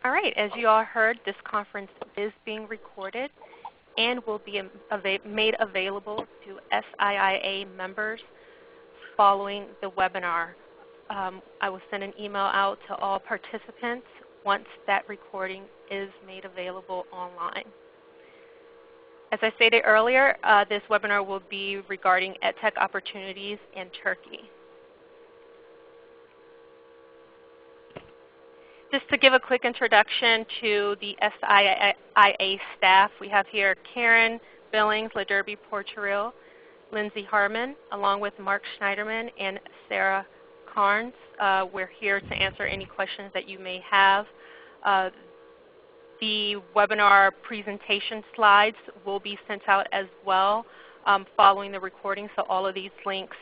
All right, as you all heard, this conference is being recorded and will be made available to SIIA members following the webinar. I will send an email out to all participants once that recording is made available online. As I stated earlier, this webinar will be regarding EdTech opportunities in Turkey. Just to give a quick introduction to the SIIA staff, we have here Karen Billings, LaDerby Porteril, Lindsay Harmon, along with Mark Schneiderman and Sarah Carnes. We're here to answer any questions that you may have. The webinar presentation slides will be sent out as well following the recording, so all of these links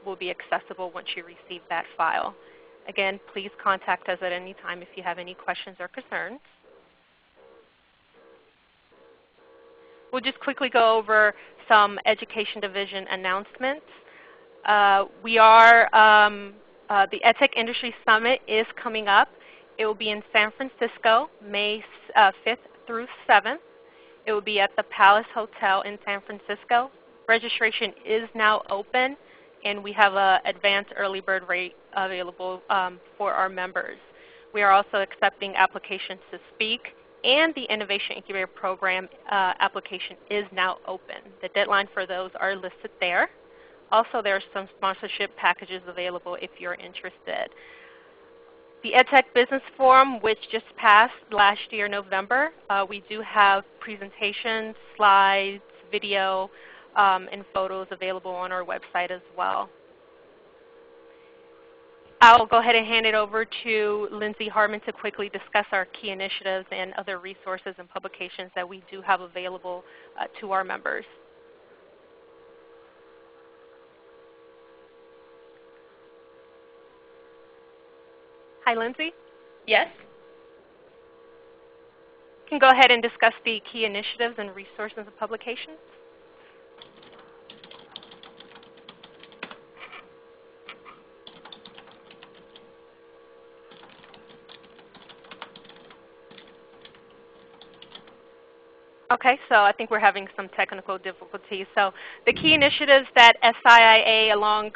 will be accessible once you receive that file. Again, please contact us at any time if you have any questions or concerns. We'll just quickly go over some Education Division announcements. The EdTech Industry Summit is coming up. It will be in San Francisco, May 5th through 7th. It will be at the Palace Hotel in San Francisco. Registration is now open, and we have an advanced early bird rate available for our members. We are also accepting applications to speak, and the Innovation Incubator Program application is now open. The deadline for those are listed there. Also, there are some sponsorship packages available if you're interested. The EdTech Business Forum, which just passed last year, November, we do have presentations, slides, video, and photos available on our website as well. I'll go ahead and hand it over to Lindsay Harmon to quickly discuss our key initiatives and other resources and publications that we do have available to our members. Hi, Lindsay. Yes? You can go ahead and discuss the key initiatives and resources and publications. Okay, so I think we're having some technical difficulties. So the key initiatives that SIIA, along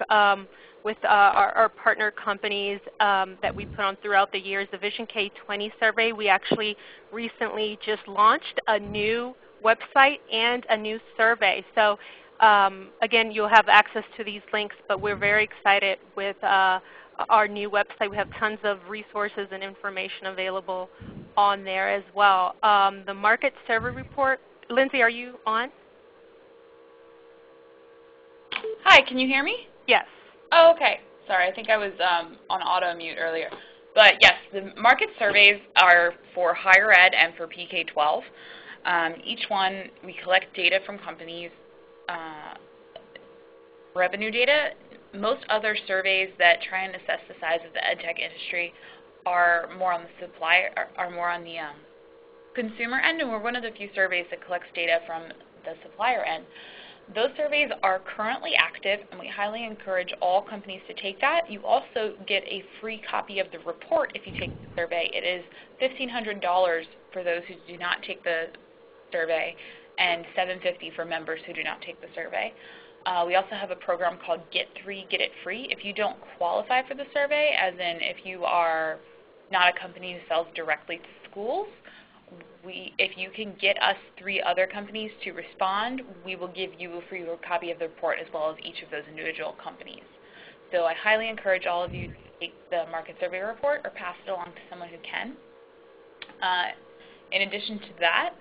with our partner companies that we put on throughout the years, the Vision K20 survey, we actually recently just launched a new website and a new survey. So again, you'll have access to these links, but we're very excited with our new website. We have tons of resources and information available on there as well. The market survey report, Lindsay, are you on? Hi, can you hear me? Yes. Oh, okay. Sorry, I think I was on auto mute earlier. But yes, the market surveys are for higher ed and for PK-12. Each one, we collect data from companies, revenue data. Most other surveys that try and assess the size of the EdTech industry are more on the consumer end, and we're one of the few surveys that collects data from the supplier end. Those surveys are currently active, and we highly encourage all companies to take that. You also get a free copy of the report if you take the survey. It is $1,500 for those who do not take the survey, and $750 for members who do not take the survey. We also have a program called Get 3, Get It Free. If you don't qualify for the survey, as in if you are not a company who sells directly to schools, if you can get us 3 other companies to respond, we will give you a free copy of the report as well as each of those individual companies. So I highly encourage all of you to take the market survey report or pass it along to someone who can. In addition to that,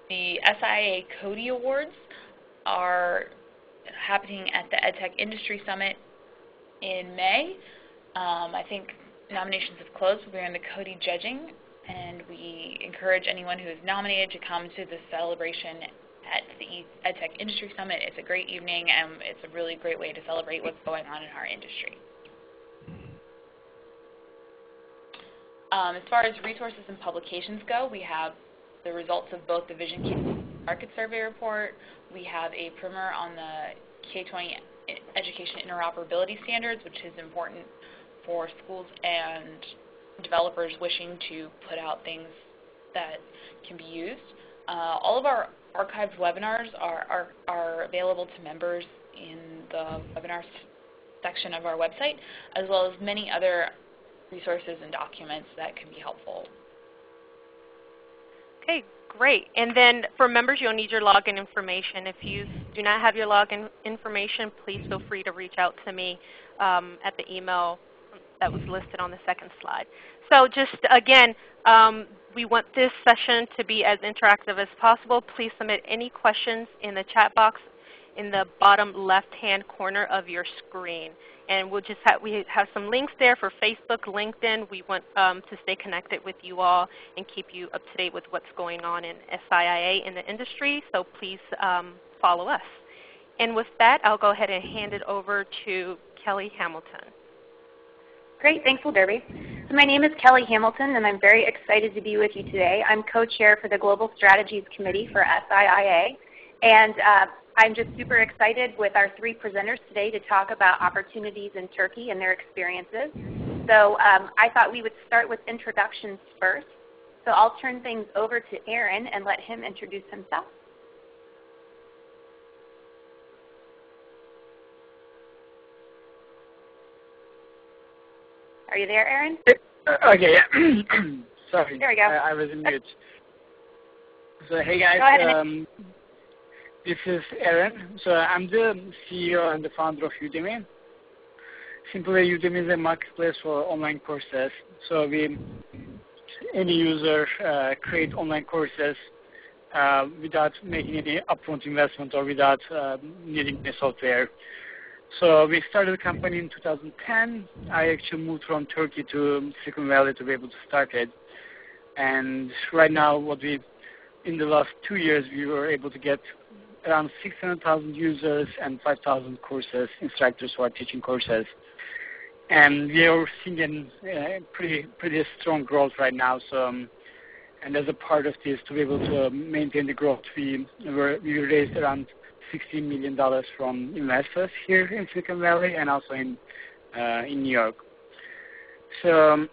the SIIA Cody Awards are happening at the EdTech Industry Summit in May. I think nominations have closed. We're in the Cody judging, and we encourage anyone who is nominated to come to the celebration at the EdTech Industry Summit. It's a great evening, and it's a really great way to celebrate what's going on in our industry. As far as resources and publications go, we have the results of both the Vision K Market Survey Report. We have a primer on the K-20 Education Interoperability Standards, which is important for schools and developers wishing to put out things that can be used. All of our archived webinars are available to members in the webinars section of our website, as well as many other resources and documents that can be helpful. Okay, great. And then for members, you'll need your login information. If you do not have your login information, please feel free to reach out to me at the email that was listed on the second slide. So just again, we want this session to be as interactive as possible. Please submit any questions in the chat box in the bottom left-hand corner of your screen. And we have some links there for Facebook, LinkedIn. We want to stay connected with you all and keep you up to date with what's going on in SIIA in the industry, so please follow us. And with that, I'll go ahead and hand it over to Kelly Hamilton. Great, thanks, Derby. So my name is Kelly Hamilton, and I'm very excited to be with you today. I'm co-chair for the Global Strategies Committee for SIIA, and I'm just super excited with our three presenters today to talk about opportunities in Turkey and their experiences. So I thought we would start with introductions first. So I'll turn things over to Aaron and let him introduce himself. Are you there, Aaron? Okay, yeah. Sorry. There we go. I was in mute. So hey guys, go ahead. This is Aaron. So I'm the CEO and the founder of Udemy. Simply, Udemy is a marketplace for online courses. So any user create online courses without making any upfront investment or without needing the software. So we started the company in 2010. I actually moved from Turkey to Silicon Valley to be able to start it. And right now, in the last 2 years, we were able to get around 600,000 users and 5,000 courses, instructors who are teaching courses. And we are seeing a pretty strong growth right now. So, and as a part of this, to be able to maintain the growth, we raised around $16 million from investors here in Silicon Valley and also in New York. So,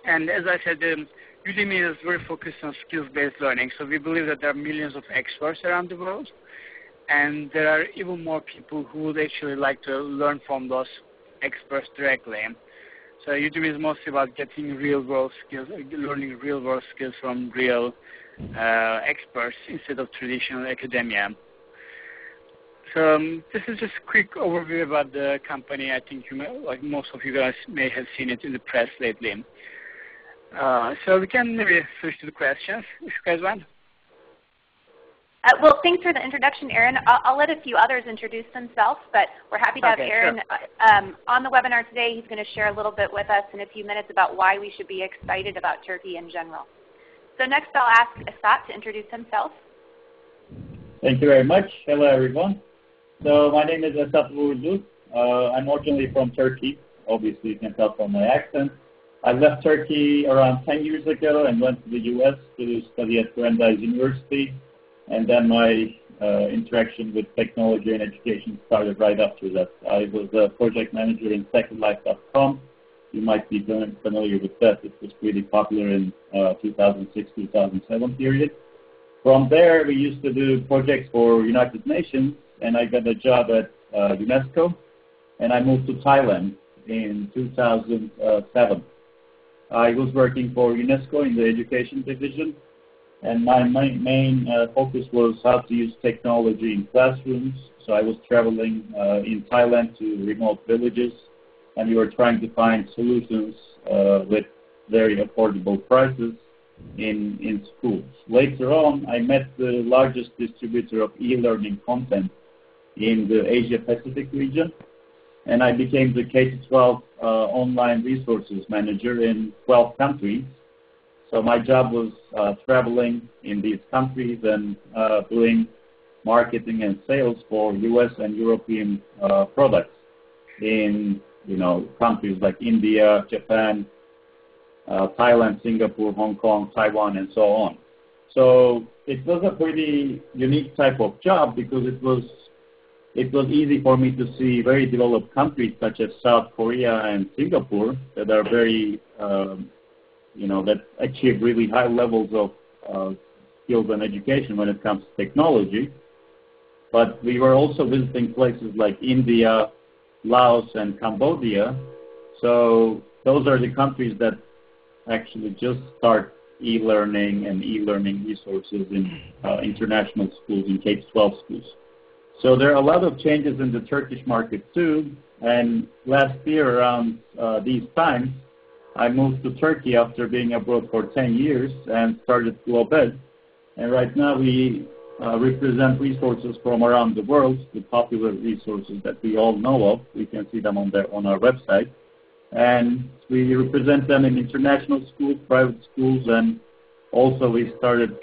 and as I said, Udemy is very focused on skills-based learning. So we believe that there are millions of experts around the world, and there are even more people who would actually like to learn from those experts directly. So Udemy is mostly about getting real-world skills, learning real-world skills from real experts instead of traditional academia. So this is just a quick overview about the company. I think like most of you guys may have seen it in the press lately. So we can maybe switch to the questions, if you guys want. Well, thanks for the introduction, Aaron. I'll let a few others introduce themselves, but we're happy to have Aaron on the webinar today. He's going to share a little bit with us in a few minutes about why we should be excited about Turkey in general. So next I'll ask Asat to introduce himself. Thank you very much. Hello, everyone. So my name is Asat Vurdu. I'm originally from Turkey. Obviously, you can tell from my accent. I left Turkey around 10 years ago and went to the U.S. to study at Brandeis University. And then my interaction with technology and education started right after that. I was a project manager in SecondLife.com. You might be familiar with that. It was pretty popular in 2006-2007 period. From there, we used to do projects for United Nations, and I got a job at UNESCO, and I moved to Thailand in 2007. I was working for UNESCO in the education division, and my main focus was how to use technology in classrooms. So I was traveling in Thailand to remote villages, and we were trying to find solutions with very affordable prices in schools. Later on, I met the largest distributor of e-learning content in the Asia-Pacific region, and I became the K-12 online resources manager in 12 countries. So my job was traveling in these countries and doing marketing and sales for U.S. and European products in countries like India, Japan, Thailand, Singapore, Hong Kong, Taiwan, and so on. So it was a pretty unique type of job because it was it was easy for me to see very developed countries such as South Korea and Singapore that are very, that achieve really high levels of skills and education when it comes to technology. But we were also visiting places like India, Laos, and Cambodia. So those are the countries that actually just start e-learning and e-learning resources in international schools, in K-12 schools. So there are a lot of changes in the Turkish market too. And last year around these times, I moved to Turkey after being abroad for 10 years and started Globed. And right now we represent resources from around the world, the popular resources that we all know of. We can see them on our website. And we represent them in international schools, private schools, and also we started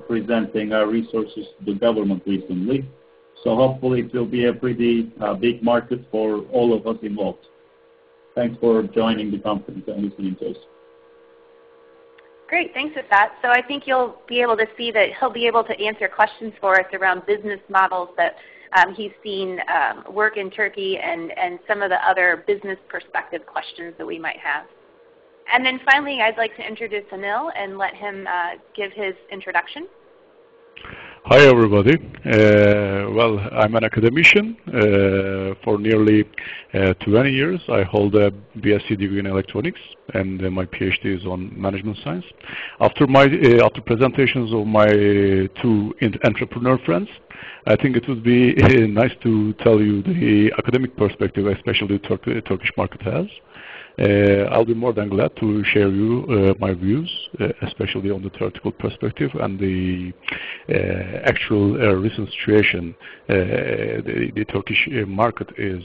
presenting our resources to the government recently. So hopefully it will be a pretty big market for all of us involved. Thanks for joining the conference and listening to us. Great, thanks with that. So I think you'll be able to see that he'll be able to answer questions for us around business models that he's seen work in Turkey and some of the other business perspective questions that we might have. And then finally, I'd like to introduce Anil and let him give his introduction. Hi everybody. Well, I'm an academician for nearly 20 years. I hold a BSc degree in electronics and my PhD is on management science. After presentations of my two entrepreneur friends, I think it would be nice to tell you the academic perspective, especially the Turkish market has. I'll be more than glad to share you my views, especially on the theoretical perspective and the actual recent situation the Turkish market is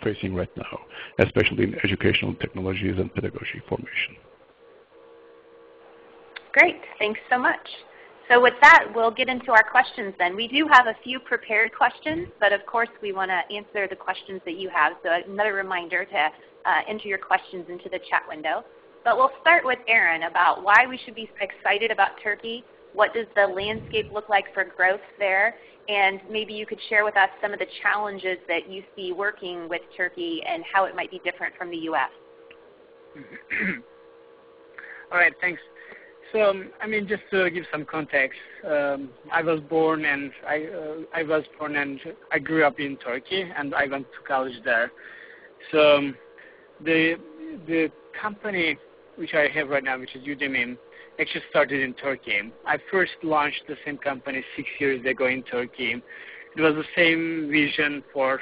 facing right now, especially in educational technologies and pedagogy formation. Great, thanks so much. So with that, we'll get into our questions then. We do have a few prepared questions, but of course we want to answer the questions that you have. So another reminder to enter your questions into the chat window. But we'll start with Aaron about why we should be excited about Turkey. What does the landscape look like for growth there? And maybe you could share with us some of the challenges that you see working with Turkey and how it might be different from the U.S. All right, thanks. So, just to give some context, I was born and I grew up in Turkey, and I went to college there. So, the company which I have right now, which is Udemy, actually started in Turkey. I first launched the same company 6 years ago in Turkey. It was the same vision for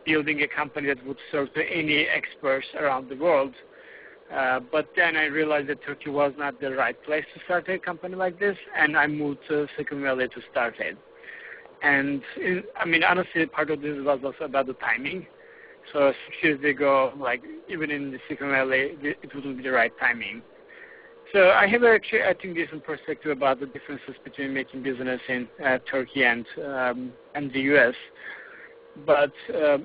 building a company that would serve to any experts around the world. But then I realized that Turkey was not the right place to start a company like this, and I moved to Silicon Valley to start it. And honestly, part of this was also about the timing. So 6 years ago, even in the Silicon Valley, it wouldn't be the right timing. So I have actually, I think, decent perspective about the differences between making business in Turkey and the U.S. But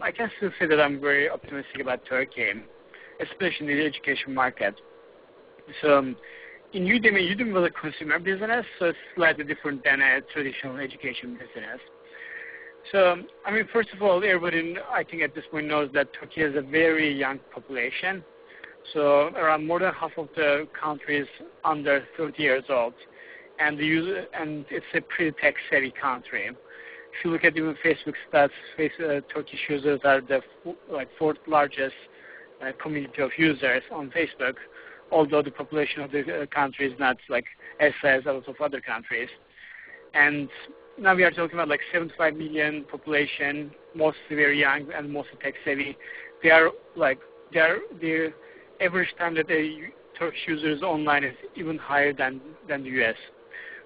I can still say that I'm very optimistic about Turkey, especially in the education market. So in Udemy was a consumer business, so it's slightly different than a traditional education business. So, first of all, everybody, I think at this point knows that Turkey has a very young population. So around more than half of the country is under 30 years old, and it's a pretty tech-savvy country. If you look at even Facebook stats, Turkish users are the fourth largest community of users on Facebook, although the population of the country is not as size as a lot of other countries. And now we are talking about 75 million population, mostly very young and mostly tech-savvy. The average time that a Turkish user is online is even higher than the U.S.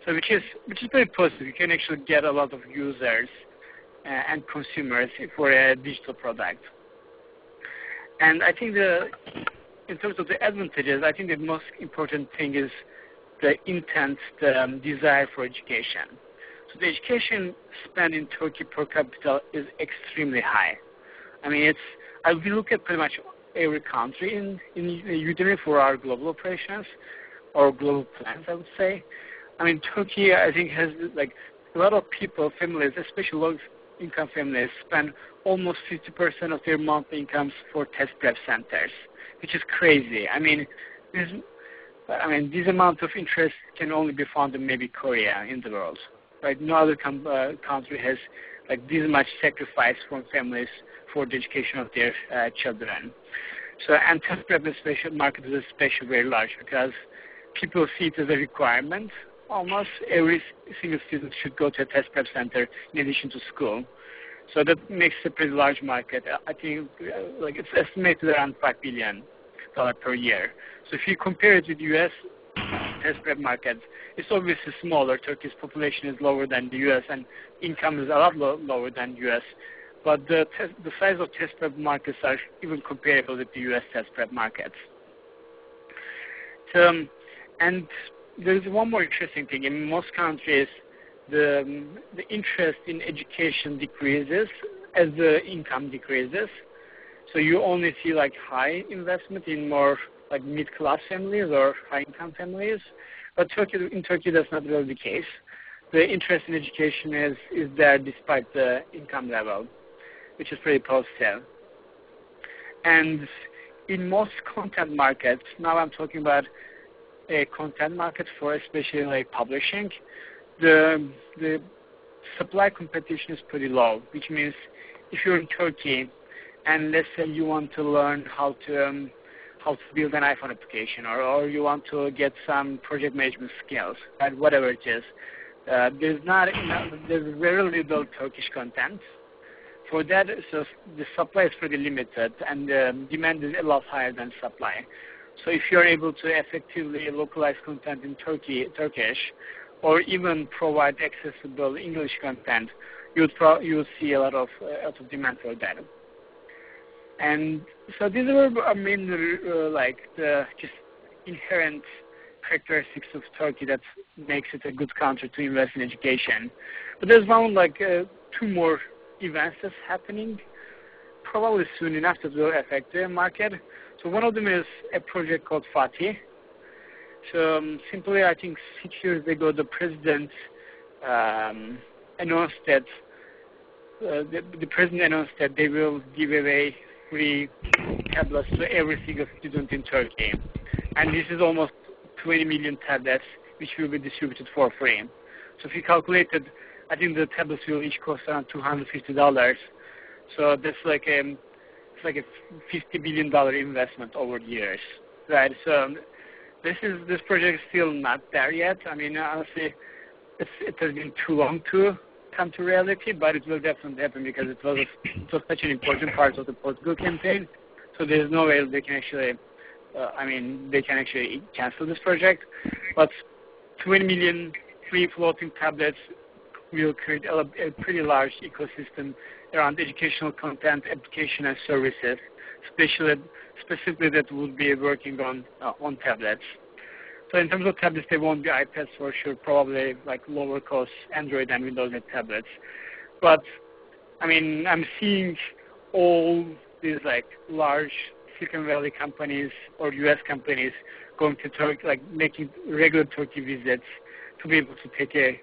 So which is very positive. You can actually get a lot of users and consumers for a digital product. And I think in terms of the advantages, I think the most important thing is the intent, the desire for education. So the education spend in Turkey per capita is extremely high. We look at pretty much every country in Udemy for our global operations or global plans, I would say. Turkey, I think, has a lot of people, families, especially income families spend almost 50% of their monthly incomes for test prep centers, which is crazy. I mean, this amount of interest can only be found in maybe Korea in the world. Right? No other country has like this much sacrifice from families for the education of their children. So, and test prep market is especially very large because people see it as a requirement. Almost every single student should go to a test prep center in addition to school. So that makes a pretty large market. I think like it's estimated around $5 billion per year. So if you compare it with the U.S. test prep market, it's obviously smaller. Turkey's population is lower than the U.S. and income is a lot lower than the U.S. But the size of test prep markets are even comparable with the U.S. test prep markets. So, and there's one more interesting thing. In most countries, the interest in education decreases as the income decreases. So you only see like high investment in more like mid-class families or high-income families. But in Turkey, that's not really the case. The interest in education is there despite the income level, which is pretty positive. And in most content markets, now I'm talking about a content market for especially like publishing, the supply competition is pretty low, which means if you're in Turkey and let's say you want to learn how to build an iPhone application or you want to get some project management skills, right, whatever it is, there's very little Turkish content. For that, so the supply is pretty limited and the demand is a lot higher than supply. So if you're able to effectively localize content in Turkish, or even provide accessible English content, you would see a lot of demand for that. And so these are mainly like the just inherent characteristics of Turkey that makes it a good country to invest in education. But there's one like 2 more events that's happening probably soon enough that will affect the market. So one of them is a project called Fatih. So simply, I think 6 years ago, the president announced that they will give away free tablets to every single student in Turkey, and this is almost 20 million tablets which will be distributed for free. So if you calculated, I think the tablets will each cost around $250. So that's like a $50 billion investment over the years, right? So this project is still not there yet. I mean, honestly, it has been too long to come to reality, but it will definitely happen because it was such an important part of the political campaign. So there's no way they can actually, cancel this project. But 20 million free floating tablets will create a pretty large ecosystem around educational content, application, and services, specifically that would be working on tablets. So in terms of tablets, they won't be iPads for sure, probably like lower cost Android and Windows tablets. But I mean, I'm seeing all these like large Silicon Valley companies or US companies going to Turkey, like making regular Turkey visits to be able to take a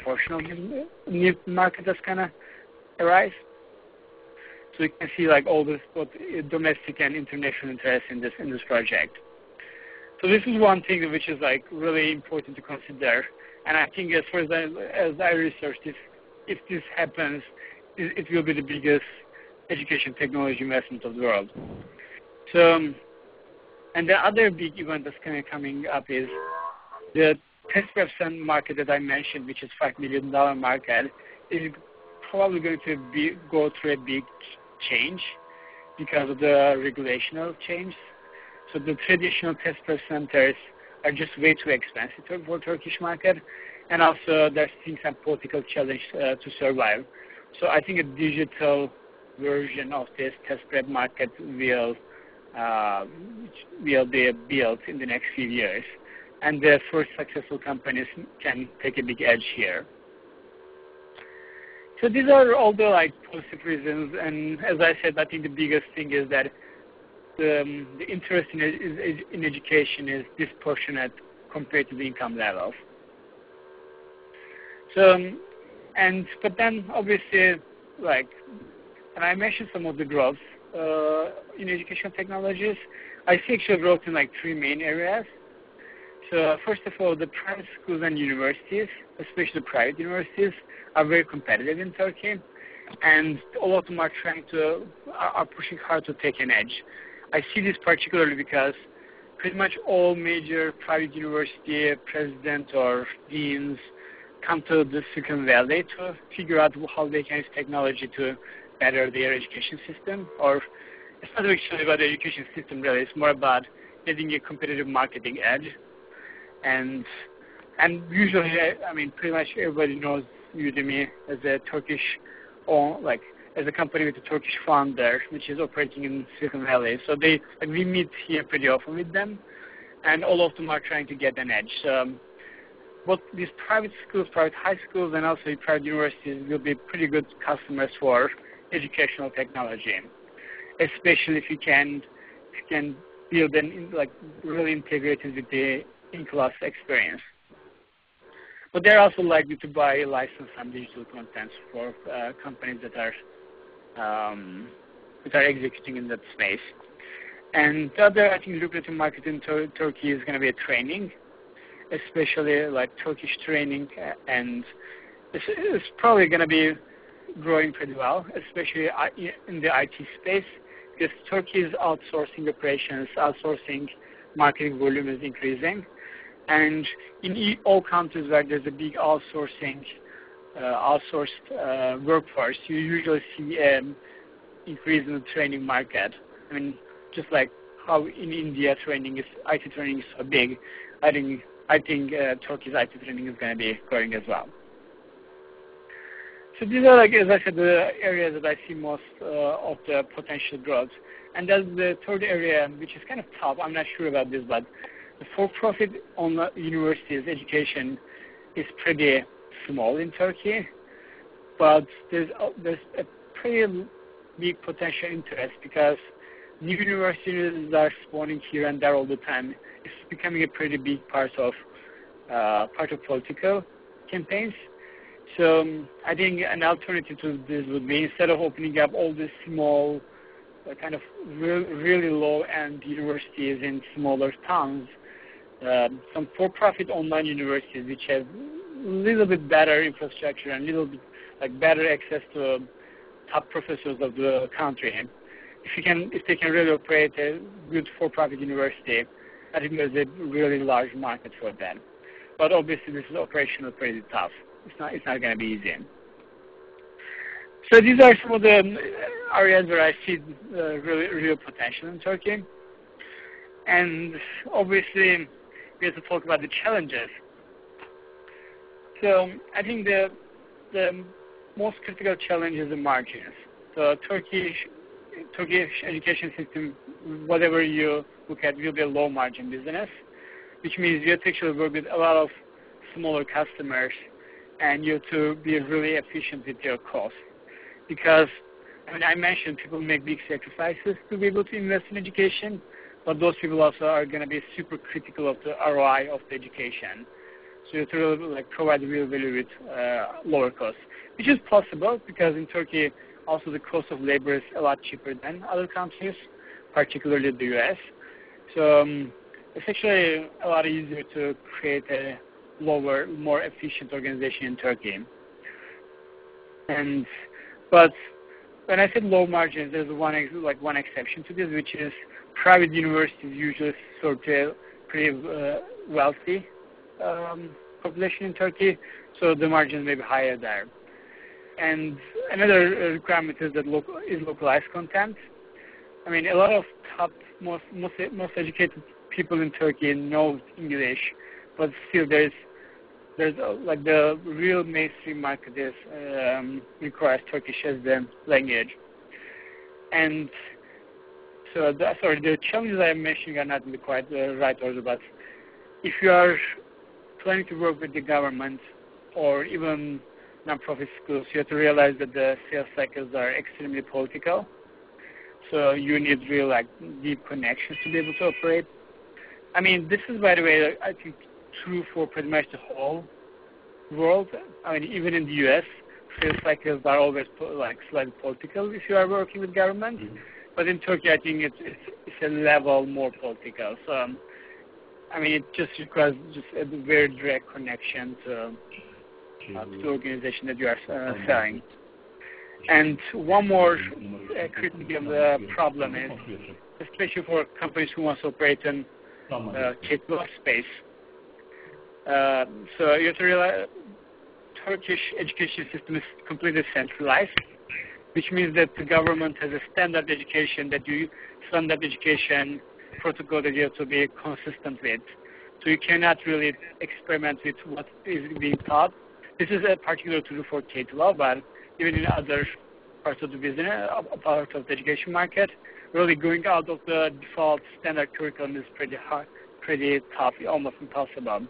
portion of the new market that's gonna arise. So you can see like all this both domestic and international interest in this project. So this is one thing which is like really important to consider. And I think as far as I researched, if this happens, it will be the biggest education technology investment of the world. So, and the other big event that's kind of coming up is the test prep market that I mentioned, which is $5 million market, is probably going to go through a big change because of the regulational change. So the traditional test prep centers are just way too expensive for Turkish market, and also there's some political challenge to survive. So I think a digital version of this test prep market will be built in the next few years, and the first successful companies can take a big edge here. So these are all the like positive reasons, and as I said, I think the biggest thing is that the interest in education is disproportionate compared to the income levels. So, But then obviously, like, and I mentioned some of the growth in educational technologies. I see actual growth in like three main areas. So first of all, the private schools and universities, especially the private universities, are very competitive in Turkey, and all of them are pushing hard to take an edge. I see this particularly because pretty much all major private university presidents or deans come to the Silicon Valley to figure out how they can use technology to better their education system. Or it's not actually about the education system really, it's more about getting a competitive marketing edge. And usually, I mean, pretty much everybody knows Udemy as a Turkish, as a company with a Turkish founder, which is operating in Silicon Valley. So we meet here pretty often with them, and all of them are trying to get an edge. So both these private schools, private high schools, and also private universities will be pretty good customers for educational technology, especially if you can build them really integrated with the in-class experience. But they're also likely to buy licensed and digital content for companies that are executing in that space. And the other, I think, lucrative market in Turkey is going to be training, especially like Turkish training, and it's probably going to be growing pretty well, especially in the IT space, because Turkey's outsourcing operations, outsourcing marketing volume is increasing. And in all countries where there's a big outsourced workforce, you usually see an increase in the training market. I mean, just like how in India IT training is so big, I think Turkey's IT training is going to be growing as well. So these are, like, as I said, the areas that I see most of the potential growth. And that's the third area, which is kind of tough. I'm not sure about this, but the for-profit universities education is pretty small in Turkey, but there's a pretty big potential interest because new universities are spawning here and there all the time. It's becoming a pretty big part of political campaigns. So I think an alternative to this would be, instead of opening up all these small, kind of really low-end universities in smaller towns, some for-profit online universities which have a little bit better infrastructure and a little bit better access to top professors of the country. If they can really operate a good for-profit university, I think there's a really large market for them. But obviously, this is operationally pretty tough. It's not going to be easy. So these are some of the areas where I see real potential in Turkey. And obviously, we have to talk about the challenges. So I think the most critical challenge is the margins. So Turkish education system, whatever you look at, will be a low margin business, which means you have to actually work with a lot of smaller customers, and you have to be really efficient with your costs. Because, I mean, I mentioned people make big sacrifices to be able to invest in education, but those people also are going to be super critical of the ROI of the education. So you have to really provide real value with lower costs, which is possible because in Turkey also the cost of labor is a lot cheaper than other countries, particularly the US. So it's actually a lot easier to create a lower, more efficient organization in Turkey. But when I said low margins, there's one exception to this, which is private universities usually serve a pretty wealthy population in Turkey, so the margins may be higher there. And another requirement is localized content. I mean, a lot of most educated people in Turkey know English, but still there's the real mainstream market requires Turkish as the language. And so the challenges I'm mentioning are not in the quite right order, but if you are planning to work with the government or even non-profit schools, you have to realize that the sales cycles are extremely political. So you need real deep connections to be able to operate. I mean, this is, by the way, I think true for pretty much the whole world. I mean, even in the U.S., sales cycles are always slightly political if you are working with government. But in Turkey, I think it's a level more political. So, I mean, it just requires just a very direct connection to the organization that you are selling. And one more critical problem is, especially for companies who want to operate in K-12 space. So you have to realize Turkish education system is completely centralized, which means that the government has a standard education protocol that you have to be consistent with. So you cannot really experiment with what is being taught. This is a particular true for K-12, but even in other parts of the business, part of the education market, really going out of the default standard curriculum is pretty hard, pretty tough, almost impossible.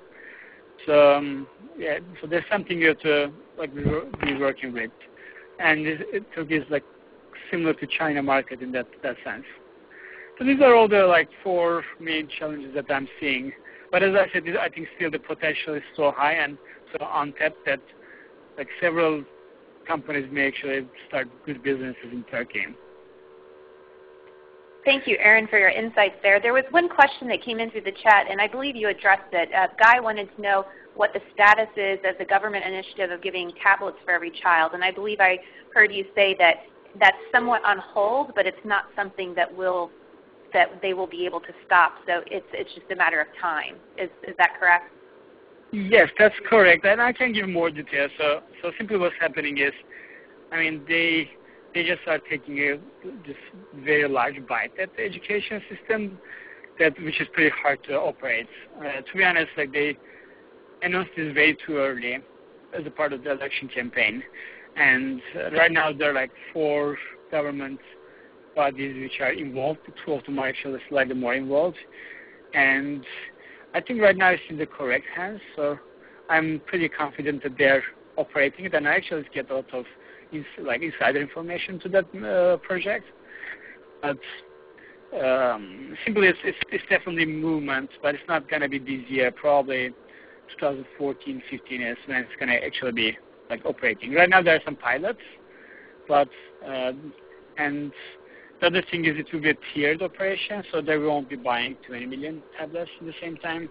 So so there's something you have to be working with, and Turkey is similar to China market in that sense. So these are all the four main challenges that I'm seeing. But as I said, I think still the potential is so high and so untapped that several companies may actually start good businesses in Turkey. Thank you, Aaron, for your insights there. There was one question that came in through the chat, and I believe you addressed it. Guy wanted to know what the status is of the government initiative of giving tablets for every child, and I believe I heard you say that that's somewhat on hold, but it's not something that they will be able to stop. So it's just a matter of time. Is that correct? Yes, that's correct, and I can give more details. So simply what's happening is, I mean, they just are taking this very large bite at the education system, which is pretty hard to operate. To be honest, they announced this way too early as a part of the election campaign, and right now there are 4 government bodies which are involved. 2 of them are actually slightly more involved, and I think right now it's in the correct hands. So I'm pretty confident that they're operating it, and I actually get a lot of insider information to that project. But simply, it's definitely movement, but it's not going to be this year. Probably 2014, 15 is when it's going to actually be operating. Right now, there are some pilots, but and the other thing is it will be a tiered operation, so they won't be buying 20 million tablets at the same time.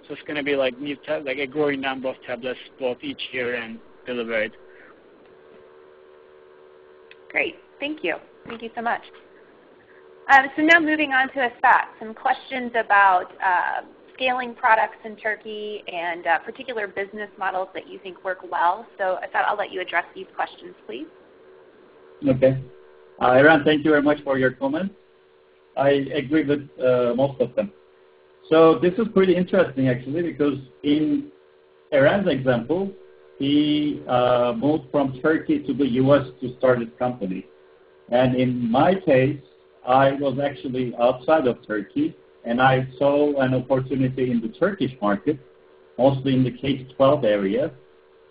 So it's going to be a growing number of tablets bought each year and delivered. Great. Thank you. Thank you so much. So now moving on to Asat, some questions about scaling products in Turkey and particular business models that you think work well. So Asat, I'll let you address these questions, please. Okay. Aaron, thank you very much for your comments. I agree with most of them. So this is pretty interesting, actually, because in Aaron's example, he moved from Turkey to the U.S. to start his company. And in my case, I was actually outside of Turkey, and I saw an opportunity in the Turkish market, mostly in the K-12 area.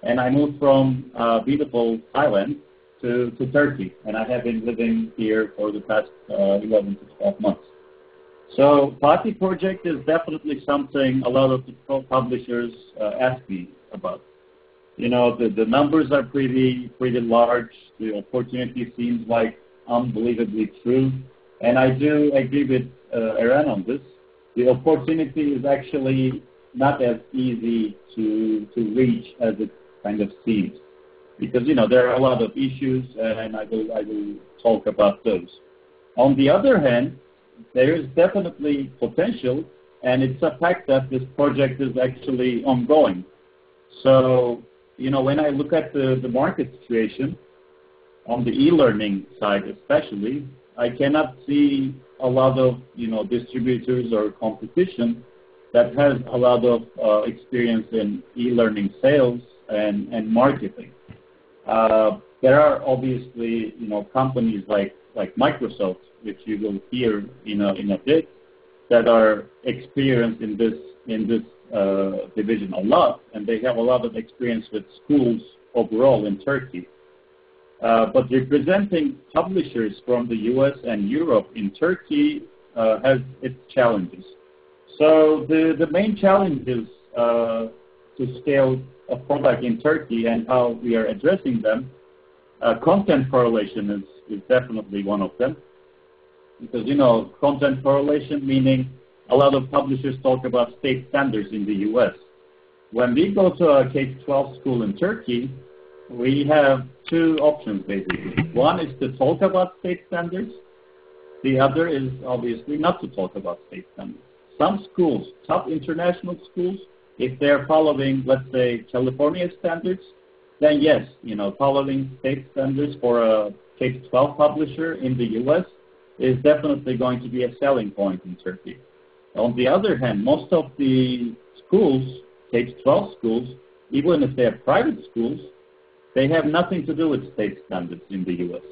And I moved from beautiful Thailand to Turkey, and I have been living here for the past 11 to 12 months. So Fatih project is definitely something a lot of the publishers ask me about. You know, the numbers are pretty large. The opportunity seems unbelievably true. And I do agree with Aaron on this. The opportunity is actually not as easy to reach as it kind of seems. Because, there are a lot of issues, and I will talk about those. On the other hand, there is definitely potential, and it's a fact that this project is actually ongoing. So, when I look at the market situation, on the e-learning side especially, I cannot see a lot of, distributors or competition that has a lot of experience in e-learning sales and marketing. There are obviously, companies like Microsoft, which you will hear in a bit, that are experienced in this division a lot, and they have a lot of experience with schools overall in Turkey. But representing publishers from the U.S. and Europe in Turkey has its challenges. So the main challenges to scale a product in Turkey and how we are addressing them Content correlation is definitely one of them. Because, content correlation meaning a lot of publishers talk about state standards in the U.S. When we go to a K-12 school in Turkey, we have two options basically. One is to talk about state standards. The other is obviously not to talk about state standards. Some schools, top international schools, if they're following, let's say, California standards, then yes, following state standards for a K-12 publisher in the U.S. is definitely going to be a selling point in Turkey. On the other hand, most of the schools, K-12 schools, even if they are private schools, they have nothing to do with state standards in the U.S.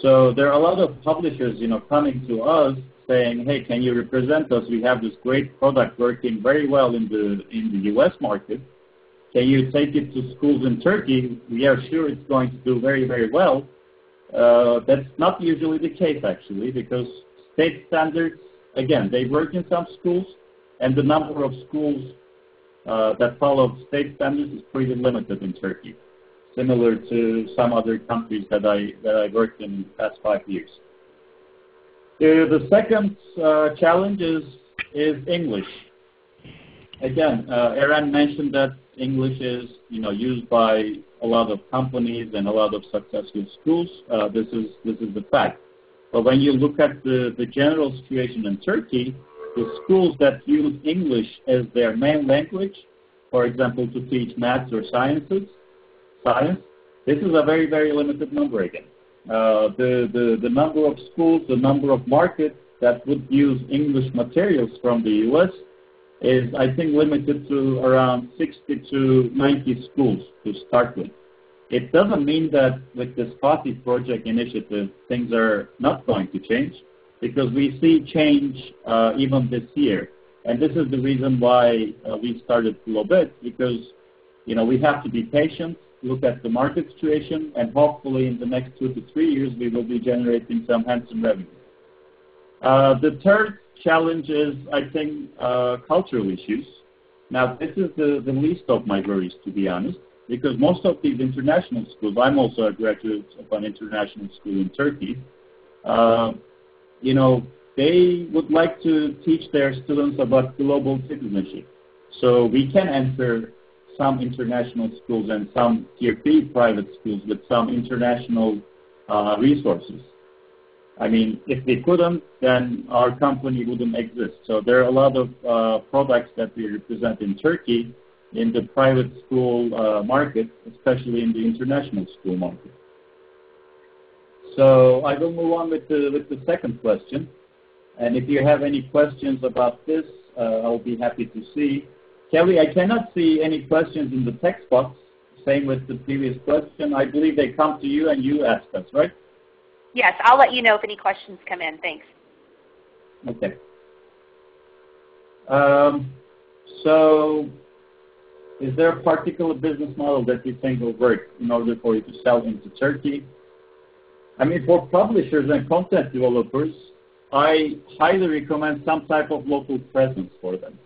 So there are a lot of publishers, coming to us saying, hey, can you represent us? We have this great product working very well in the U.S. market. Can you take it to schools in Turkey? We are sure it's going to do very, very well. That's not usually the case, actually, because state standards, again, they work in some schools, and the number of schools that follow state standards is pretty limited in Turkey, similar to some other countries that I worked in the past 5 years. The second challenge is English. Again, Eren mentioned that English is used by a lot of companies and a lot of successful schools. This is the fact. But when you look at the general situation in Turkey, the schools that use English as their main language, for example, to teach maths or science, this is a very, very limited number again. The number of schools, the number of markets that would use English materials from the U.S. is, I think, limited to around 60 to 90 schools to start with. It doesn't mean that with this Fatih project initiative, things are not going to change, because we see change even this year. And this is the reason why we started Globet, because we have to be patient, look at the market situation, and hopefully in the next 2 to 3 years we will be generating some handsome revenue. The third challenge is, I think, cultural issues. Now, this is the least of my worries, to be honest, because most of these international schools, I'm also a graduate of an international school in Turkey, they would like to teach their students about global citizenship. So we can enter some international schools and some tier 3 private schools with some international resources. I mean, if we couldn't, then our company wouldn't exist. So there are a lot of products that we represent in Turkey in the private school market, especially in the international school market. So I will move on with the second question. And if you have any questions about this, I'll be happy to see. Kelly, I cannot see any questions in the text box. Same with the previous question. I believe they come to you and you ask us, right? Yes, I'll let you know if any questions come in. Thanks. Okay. So is there a particular business model that you think will work in order for you to sell into Turkey? I mean, for publishers and content developers, I highly recommend some type of local presence for them.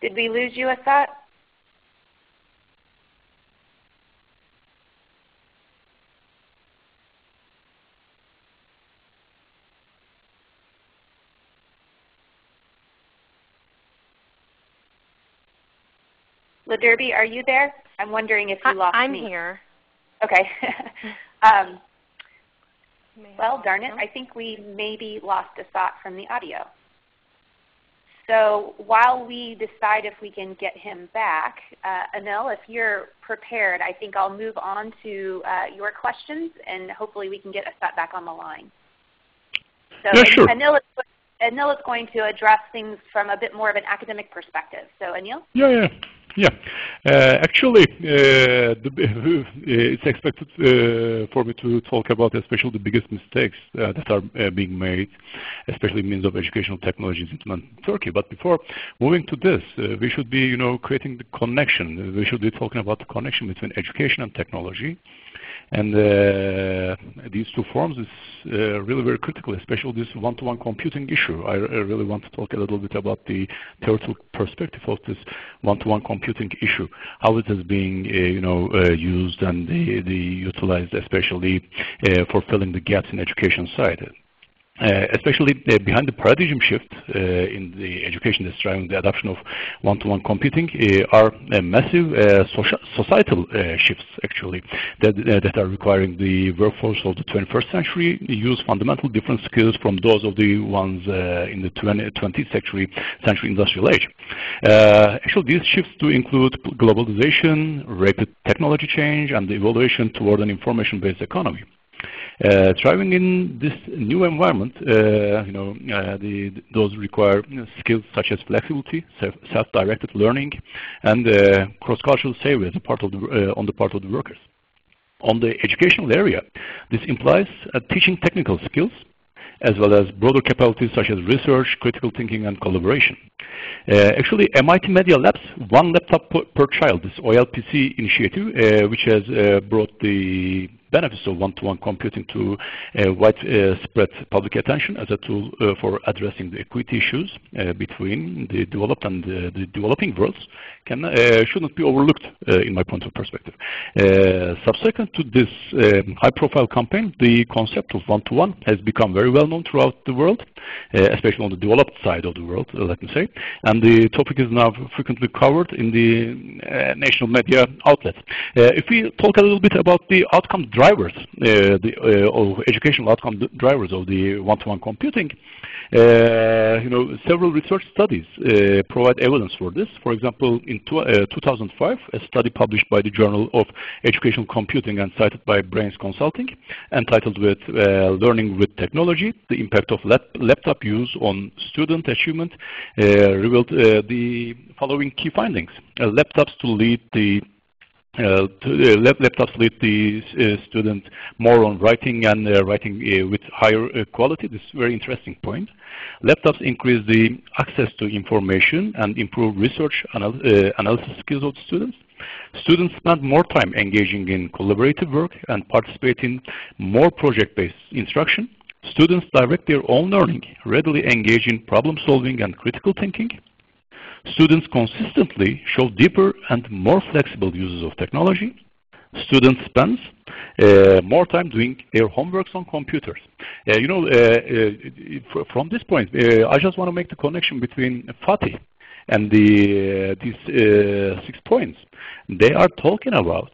Did we lose you at that? LaDerby, are you there? I'm wondering if you lost me. I'm here. Okay. Well, darn it. I think we maybe lost Asat from the audio. So while we decide if we can get him back, Anil, if you're prepared, I think I'll move on to your questions, and hopefully we can get Asat back on the line. So yeah, sure. Anil is going to address things from a bit more of an academic perspective. So Anil? Yeah. Actually, it's expected for me to talk about especially the biggest mistakes that are being made, especially means of educational technologies implemented in Turkey. But before moving to this, we should be, creating the connection. We should be talking about the connection between education and technology. And these two forms is really very critical, especially this one-to-one computing issue. I really want to talk a little bit about the theoretical perspective of this one-to-one computing issue, how it is being used and utilized, especially for filling the gaps in education side. Especially behind the paradigm shift in the education that's driving the adoption of one-to-one computing are massive societal shifts, actually, that are requiring the workforce of the 21st century use fundamental different skills from those of the ones in the 20th century industrial age. Actually, these shifts do include globalization, rapid technology change, and the evolution toward an information-based economy. Thriving in this new environment, those require skills such as flexibility, self-directed learning, and cross-cultural savvy as a part of on the part of the workers. On the educational area, this implies teaching technical skills, as well as broader capabilities such as research, critical thinking, and collaboration. Actually, MIT Media Labs, one laptop per child, this OLPC initiative, which has brought the benefits of one-to-one computing to widespread public attention as a tool for addressing the equity issues between the developed and the developing worlds shouldn't be overlooked in my point of perspective. Subsequent to this high-profile campaign, the concept of one-to-one has become very well known throughout the world, especially on the developed side of the world, let me say, and the topic is now frequently covered in the national media outlets. If we talk a little bit about the outcome drivers, of educational outcome drivers of the one-to-one computing, several research studies provide evidence for this. For example, in 2005, a study published by the Journal of Educational Computing and cited by Brains Consulting, entitled with Learning with Technology, the Impact of Laptop Use on Student Achievement, revealed the following key findings. Laptops lead the student more on writing and writing with higher quality. This is a very interesting point. Laptops increase the access to information and improve research analysis skills of the students. Students spend more time engaging in collaborative work and participate in more project-based instruction. Students direct their own learning, readily engage in problem solving and critical thinking. Students consistently show deeper and more flexible uses of technology. Students spend more time doing their homeworks on computers. From this point, I just want to make the connection between Fatih and these 6 points. They are talking about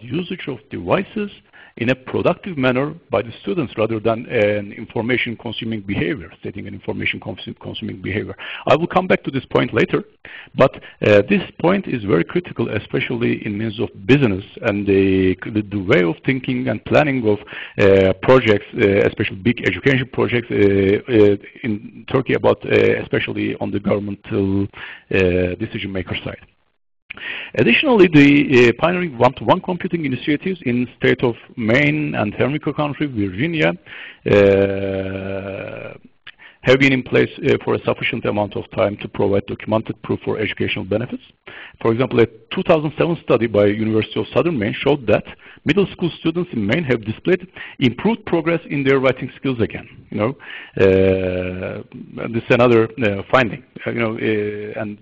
usage of devices in a productive manner by the students rather than an information consuming behavior, setting an information consuming behavior. I will come back to this point later, but this point is very critical, especially in means of business and the way of thinking and planning of projects, especially big education projects in Turkey, especially on the governmental decision maker side. Additionally, the pioneering one-to-one computing initiatives in state of Maine and Henrico County, Virginia, have been in place for a sufficient amount of time to provide documented proof for educational benefits. For example, a 2007 study by University of Southern Maine showed that middle school students in Maine have displayed improved progress in their writing skills again. This is another finding. And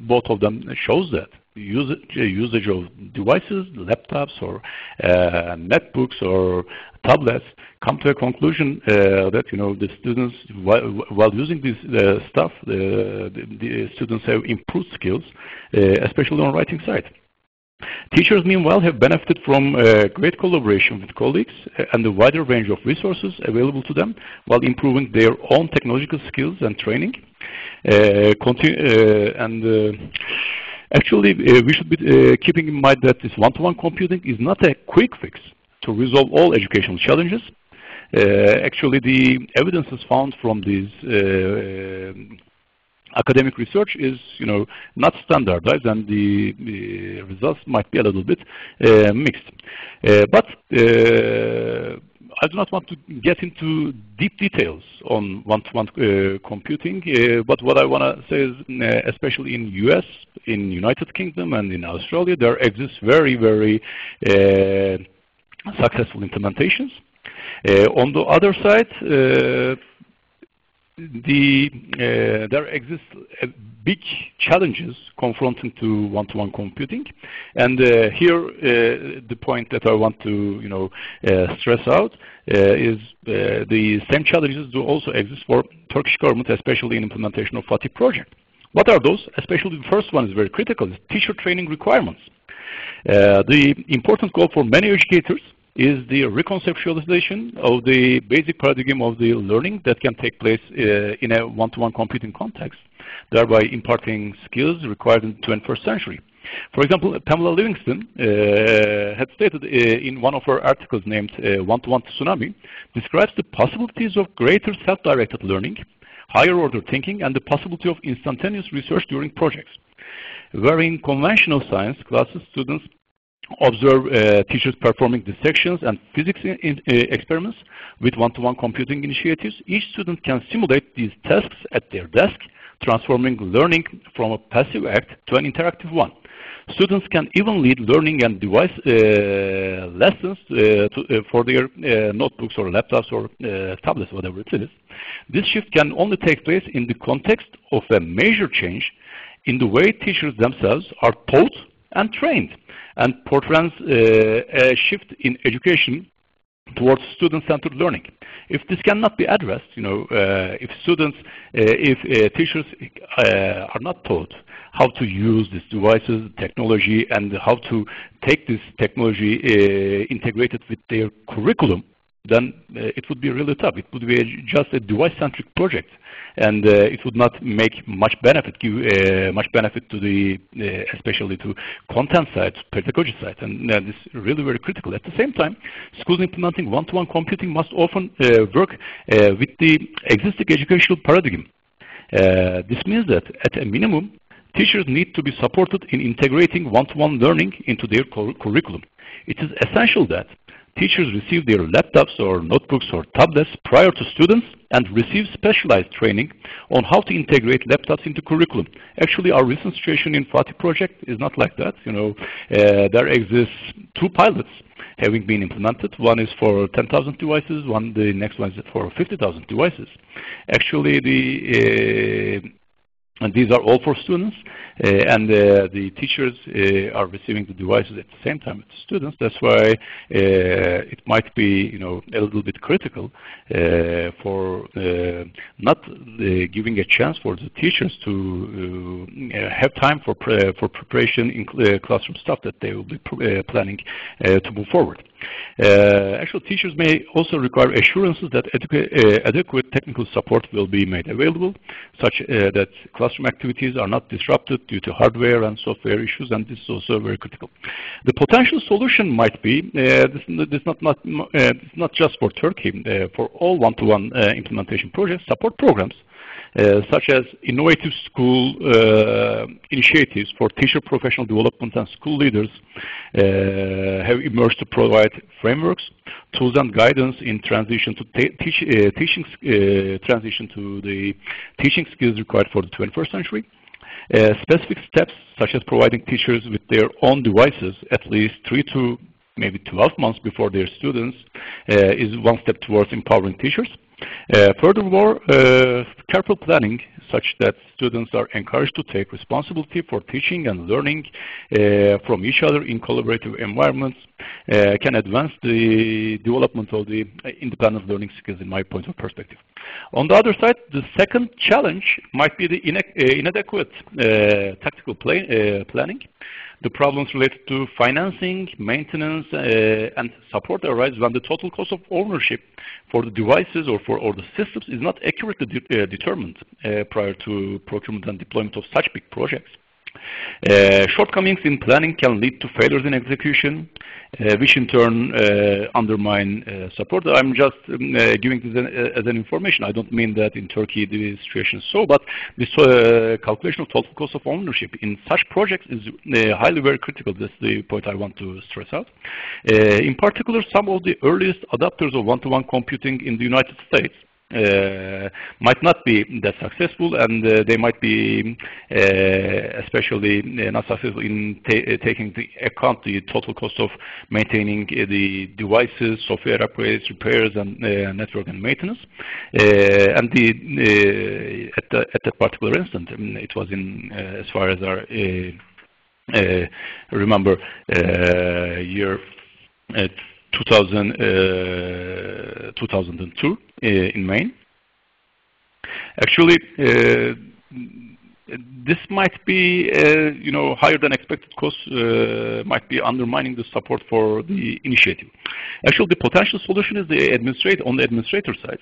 both of them shows that usage of devices, laptops or netbooks or tablets come to a conclusion that the students, while using this stuff, the students have improved skills, especially on writing side. Teachers, meanwhile, have benefited from great collaboration with colleagues and the wider range of resources available to them while improving their own technological skills and training. Actually, we should be keeping in mind that this one-to-one computing is not a quick fix to resolve all educational challenges. Actually, the evidences found from these academic research is, not standardized, and the results might be a little bit mixed. But I do not want to get into deep details on one-to-one computing, but what I want to say is, especially in US, in United Kingdom, and in Australia, there exists very, very successful implementations. On the other side, there exists big challenges confronting to one-to-one computing, and here the point that I want to stress out is the same challenges do also exist for Turkish government, especially in implementation of FATIH project. What are those? Especially the first one is very critical: is teacher training requirements. The important goal for many educators is the reconceptualization of the basic paradigm of the learning that can take place in a one-to-one computing context, thereby imparting skills required in the 21st century. For example, Pamela Livingston had stated in one of her articles named One-to-One Tsunami, describes the possibilities of greater self-directed learning, higher order thinking, and the possibility of instantaneous research during projects. Where in conventional science classes, students observe teachers performing dissections and physics experiments. With one-to-one computing initiatives, each student can simulate these tasks at their desk, transforming learning from a passive act to an interactive one. Students can even lead learning and device lessons for their notebooks or laptops or tablets, whatever it is. This shift can only take place in the context of a major change in the way teachers themselves are taught and trained, and portends a shift in education towards student-centered learning. If this cannot be addressed, if teachers are not taught how to use these devices, technology, and how to take this technology integrated with their curriculum, then it would be really tough. It would be just a device-centric project, and it would not make much benefit, give much benefit to the, especially to content side, pedagogy side, and this is really very critical. At the same time, schools implementing one-to-one computing must often work with the existing educational paradigm. This means that at a minimum, teachers need to be supported in integrating one-to-one learning into their curriculum. It is essential that teachers receive their laptops or notebooks or tablets prior to students and receive specialized training on how to integrate laptops into curriculum. Actually, our recent situation in FATIH project is not like that. There exists 2 pilots having been implemented. One is for 10,000 devices, the next one is for 50,000 devices. Actually, and these are all for students, and the teachers are receiving the devices at the same time as the students. That's why it might be, a little bit critical for not giving a chance for the teachers to have time for preparation in classroom stuff that they will be planning to move forward. Actually, teachers may also require assurances that adequate technical support will be made available, such that classroom activities are not disrupted due to hardware and software issues, and this is also very critical. The potential solution might be, this is not just for Turkey, for all one-to-one implementation projects, support programs, such as innovative school initiatives for teacher professional development, and school leaders have emerged to provide frameworks, tools, and guidance in transition to transition to the teaching skills required for the 21st century. Specific steps such as providing teachers with their own devices at least 3 to maybe 12 months before their students is one step towards empowering teachers. Furthermore, careful planning such that students are encouraged to take responsibility for teaching and learning from each other in collaborative environments can advance the development of the independent learning skills, in my point of perspective. On the other side, the second challenge might be the inadequate tactical planning. The problems related to financing, maintenance, and support arise when the total cost of ownership for the devices or the systems is not accurately determined prior to procurement and deployment of such big projects. Shortcomings in planning can lead to failures in execution, which in turn undermine support. I'm just giving this as an information. I don't mean that in Turkey the situation is so, but this calculation of total cost of ownership in such projects is highly very critical. That's the point I want to stress out. In particular, some of the earliest adopters of one-to-one computing in the United States might not be that successful, and they might be especially not successful in taking into account the total cost of maintaining the devices, software upgrades, repairs, and network and maintenance. And at that particular instant, it was in as far as our remember year 2002 in Maine. Actually, this might be, higher than expected costs might be undermining the support for the initiative. Actually, the potential solution is on the administrator side.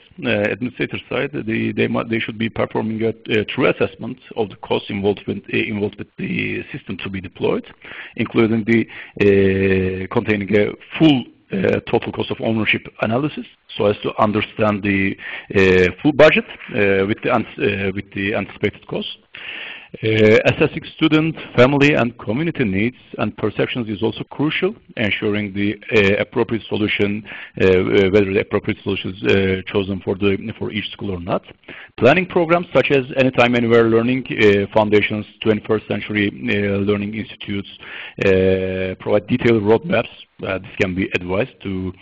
They should be performing a true assessment of the costs involved with the system to be deployed, including containing a full total cost of ownership analysis, so as to understand the full budget with the anticipated costs. Assessing student, family, and community needs and perceptions is also crucial, ensuring the appropriate solution, whether the appropriate solution is chosen for each school or not. Planning programs such as Anytime, Anywhere Learning Foundations, 21st Century Learning Institutes provide detailed roadmaps. This can be advised to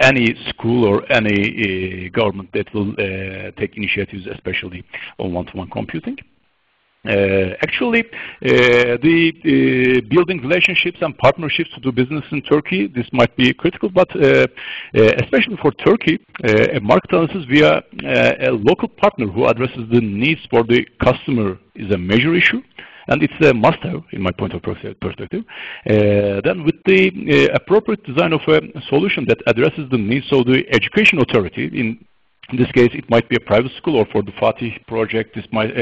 any school or any government that will take initiatives, especially on one-to-one computing. Actually, the building relationships and partnerships to do business in Turkey, this might be critical, but especially for Turkey, a market analysis via a local partner who addresses the needs for the customer is a major issue. And it's a must-have, in my point of perspective. Then with the appropriate design of a solution that addresses the needs of the education authority, in this case, it might be a private school, or for the Fatih project, this might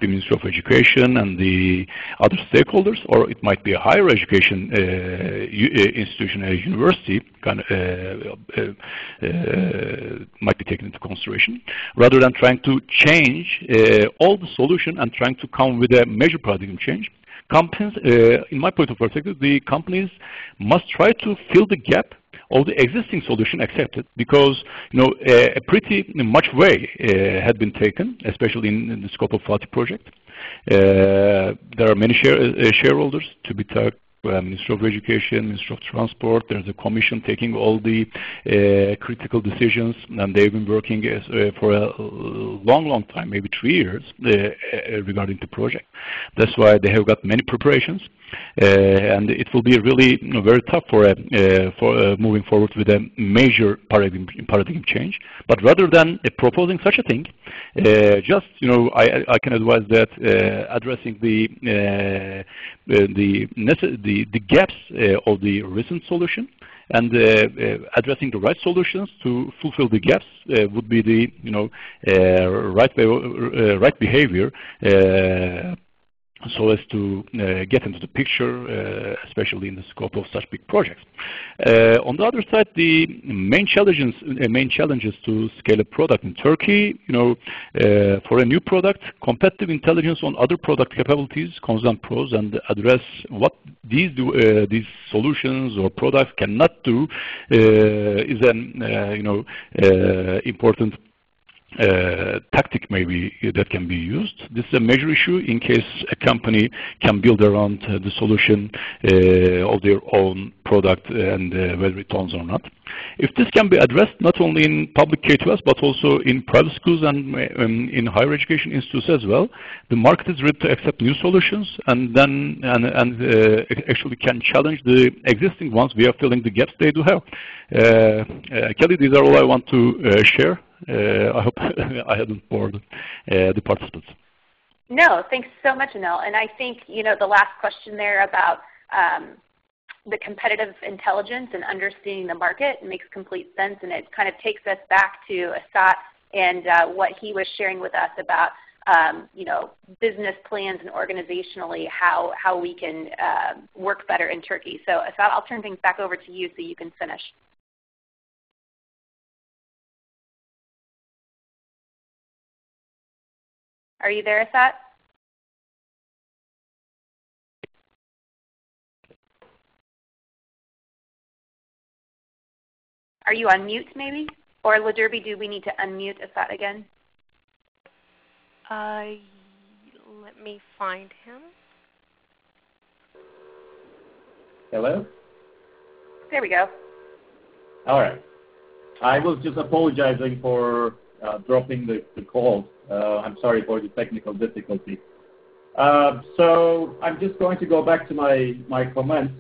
be Ministry of Education and the other stakeholders, or it might be a higher education institution, a university, might be taken into consideration, rather than trying to change all the solution and trying to come with a major paradigm change. Companies, in my point of perspective, the companies must try to fill the gap of the existing solution accepted, because a pretty much way had been taken, especially in the scope of Fatih project. There are many shareholders to be talked. Ministry of Education, Ministry of Transport, there's a commission taking all the critical decisions, and they've been working for a long time, maybe 3 years, regarding the project. That's why they have got many preparations, and it will be really very tough for moving forward with a major paradigm change. But rather than proposing such a thing, just I can advise that addressing the gaps of the recent solution and addressing the right solutions to fulfill the gaps would be the right behavior, so as to get into the picture, especially in the scope of such big projects. On the other side, the main challenges to scale a product in Turkey, for a new product, competitive intelligence on other product capabilities, cons and pros, and address what these solutions or products cannot do is an important tactic maybe that can be used. This is a major issue in case a company can build around the solution of their own product and whether it owns or not. If this can be addressed not only in public K-12 but also in private schools and in higher education institutes as well, the market is ready to accept new solutions and actually can challenge the existing ones via filling the gaps they do have. Kelly, these are all I want to share. I hope I haven't bored the participants. No, thanks so much, Anil. And I think the last question there about the competitive intelligence and understanding the market makes complete sense, and it kind of takes us back to Asat and what he was sharing with us about business plans and organizationally how we can work better in Turkey. So Asat, I'll turn things back over to you so you can finish. Are you there, Asat? Are you on mute, maybe? Or Ladurbi, do we need to unmute Asad again? Let me find him. Hello? There we go. All right. I was just apologizing for dropping the call. I'm sorry for the technical difficulty. So I'm just going to go back to my comments.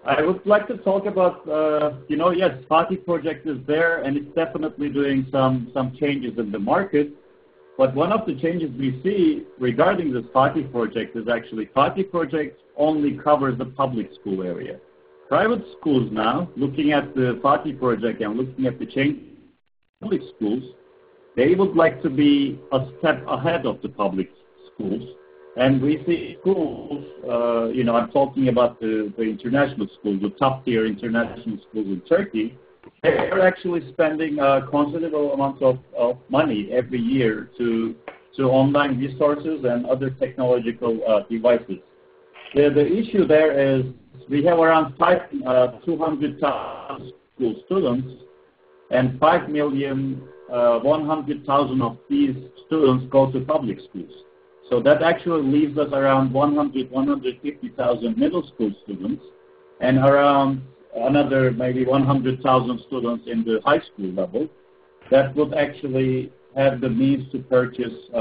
I would like to talk about, yes, Fatih project is there, and it's definitely doing some changes in the market. But one of the changes we see regarding this Fatih project is actually Fatih project only covers the public school area. Private schools now, looking at the Fatih project and looking at the change in public schools, they would like to be a step ahead of the public schools. And we see schools, I'm talking about the international schools, the top-tier international schools in Turkey. They're actually spending a considerable amount of money every year to online resources and other technological devices. The issue there is we have around 200,000 school students, and 5,100,000 of these students go to public schools. So that actually leaves us around 150,000 middle school students and around another maybe 100,000 students in the high school level that would actually have the means to purchase,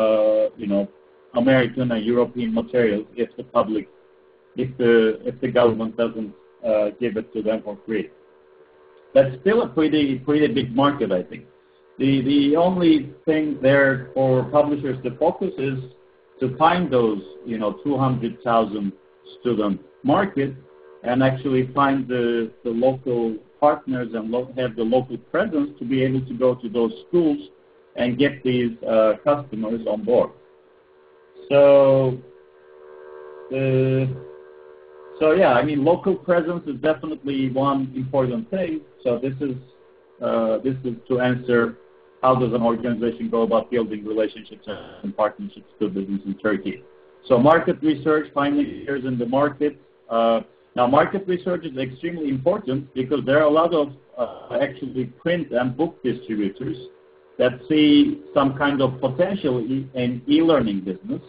American and European materials if the government doesn't give it to them for free. That's still a pretty big market, I think. The only thing there for publishers to focus is to find those, 200,000 student market and actually find the local partners and have the local presence to be able to go to those schools and get these customers on board. So local presence is definitely one important thing. So this is to answer how does an organization go about building relationships and partnerships to business in Turkey. So market research, finding leaders in the market. Now market research is extremely important because there are a lot of actually print and book distributors that see some kind of potential in e-learning business.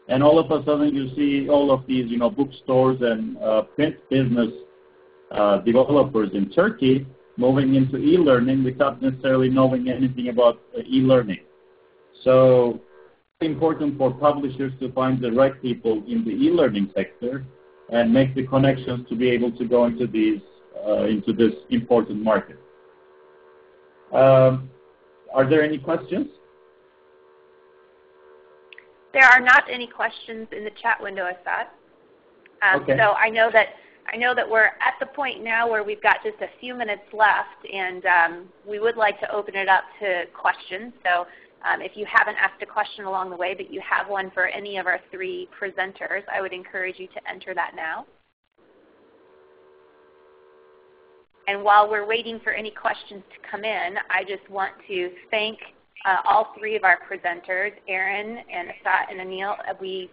And all of a sudden you see all of these, bookstores and print business developers in Turkey moving into e-learning without necessarily knowing anything about e-learning. So it's important for publishers to find the right people in the e-learning sector and make the connections to be able to go into this important market. Are there any questions? There are not any questions in the chat window, Asad. Okay. So I know that we're at the point now where we've got just a few minutes left, and we would like to open it up to questions. So if you haven't asked a question along the way, but you have one for any of our three presenters, I would encourage you to enter that now. And while we're waiting for any questions to come in, I just want to thank all three of our presenters, Aaron and Asad and Anil. We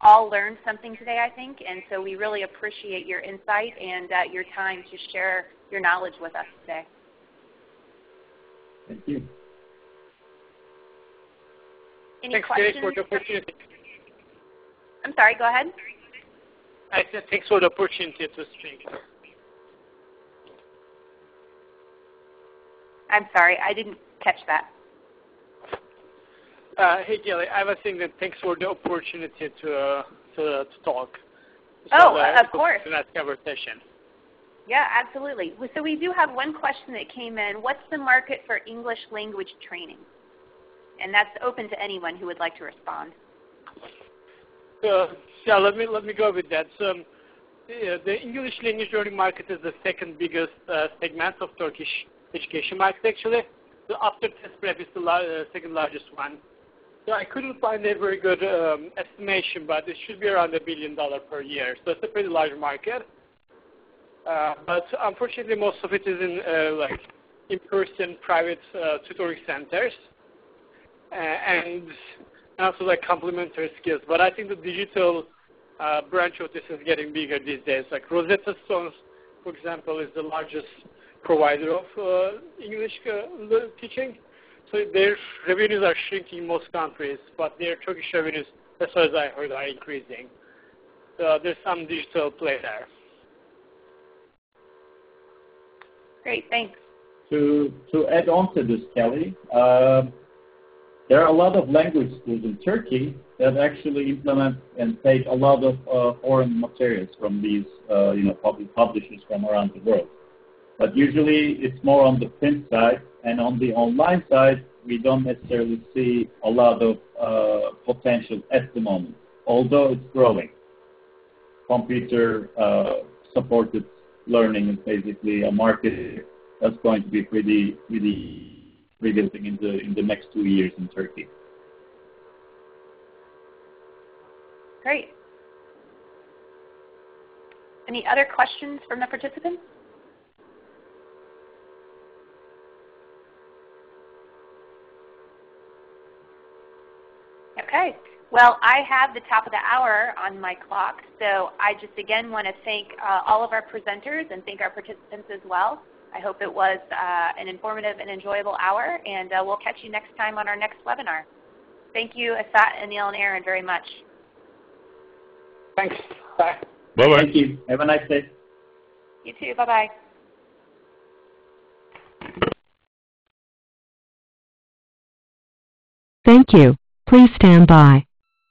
all learned something today, I think, and so we really appreciate your insight and your time to share your knowledge with us today. Thank you. Any questions? Thanks for the opportunity. I'm sorry, go ahead. I said thanks for the opportunity to speak. I'm sorry, I didn't catch that. Hey, Kelly, I was saying that thanks for the opportunity to talk. Of course. To that conversation. Yeah, absolutely. So we do have one question that came in. What's the market for English language training? And that's open to anyone who would like to respond. Let me go with that. So, the English language learning market is the second biggest segment of Turkish education market, actually. So after test prep is the second largest one. So I couldn't find a very good estimation, but it should be around $1 billion per year. So it's a pretty large market. But unfortunately, most of it is in in-person private tutoring centers and also complementary skills. But I think the digital branch of this is getting bigger these days. Like Rosetta Stones, for example, is the largest provider of English teaching. So their revenues are shrinking in most countries, but their Turkish revenues, as far as I heard, are increasing. So there's some digital play there. Great, thanks. To add on to this, Kelly, there are a lot of language schools in Turkey that actually implement and take a lot of foreign materials from these publishers from around the world. But usually it's more on the print side, and on the online side, we don't necessarily see a lot of potential at the moment, although it's growing. Computer-supported learning is basically a market that's going to be pretty rebuilding in the next 2 years in Turkey. Great. Any other questions from the participants? Okay. Well, I have the top of the hour on my clock, so I just again want to thank all of our presenters and thank our participants as well. I hope it was an informative and enjoyable hour, and we'll catch you next time on our next webinar. Thank you, Asat, Anil, and Aaron very much. Thanks. Bye. Bye-bye. Thank you. Have a nice day. You too. Bye-bye. Thank you. Please stand by.